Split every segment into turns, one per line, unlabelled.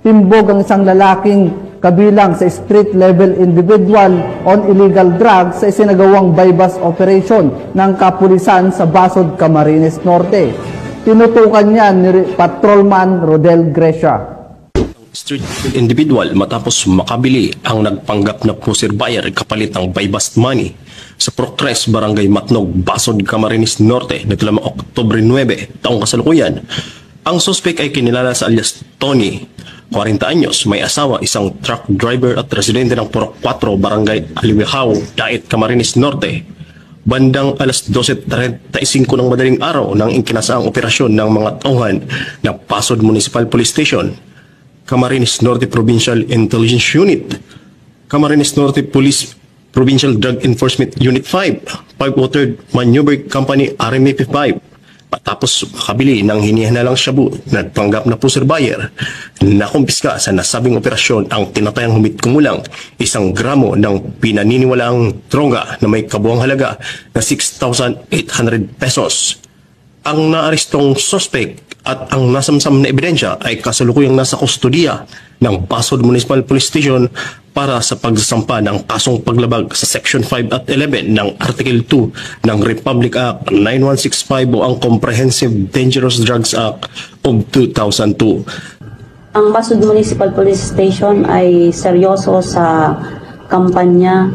timbog ang isang lalaking kabilang sa street-level individual on illegal drugs sa isinagawang bypass operation ng kapulisan sa Basod, Camarines Norte. Tinutukan niya ni Patrolman Rodel Grecia.
Street individual matapos makabili ang nagpanggap na pusir buyer kapalit ng bypass money sa Procres, Barangay Matnog, Basod, Camarines Norte nitong Oktubre 9, taong kasalukuyan. Ang suspect ay kinilala sa alias Tony, 40 anyos, may asawa, isang truck driver at residente ng Purok 4, Barangay Aliwihao, Dait, Camarines Norte. Bandang alas 12:35 ng madaling araw nang ikinasaang operasyon ng mga tauhan ng Pasod Municipal Police Station, Camarines Norte Provincial Intelligence Unit, Camarines Norte Police Provincial Drug Enforcement Unit 5, 503rd Maneuver Company RMAP 5. Matapos makabili ng hinihinalang shabu na nagpanggap na pusher buyer, nakumpiska sa nasabing operasyon ang tinatayang humit kumulang 1 gramo ng pinaniniwalaang droga na may kabuang halaga na 6,800 pesos. Ang naarestong suspect at ang nasamsam na ebidensya ay kasalukuyang nasa kustodiya ng Basod Municipal Police Station para sa pagsasampa ng kasong paglabag sa Section 5 at 11 ng Article 2 ng Republic Act 9165 o ang Comprehensive Dangerous Drugs Act of 2002.
Ang Basod Municipal Police Station ay seryoso sa kampanya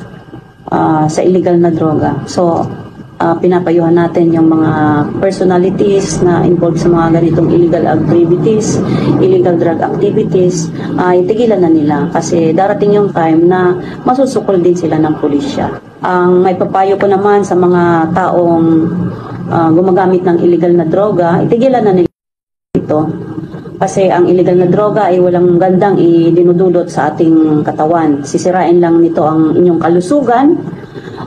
sa illegal na droga. So, pinapayuhan natin yung mga personalities na involved sa mga ganitong illegal activities, illegal drug activities, itigilan na nila kasi darating yung time na masusukol din sila ng pulisya. Ang may papayo ko naman sa mga taong gumagamit ng illegal na droga, itigilan na nila ito. Kasi ang illegal na droga ay walang gandang idinudulot sa ating katawan. Sisirain lang nito ang inyong kalusugan,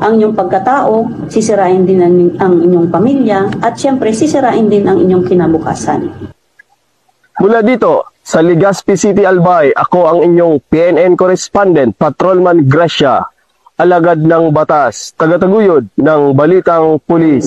ang inyong pagkatao, sisirain din ang inyong pamilya, at syempre sisirain din ang inyong kinabukasan.
Mula dito, sa Legazpi City, Albay, ako ang inyong PNN correspondent, Patrolman Gracia, alagad ng batas, tagataguyod ng Balitang Pulis.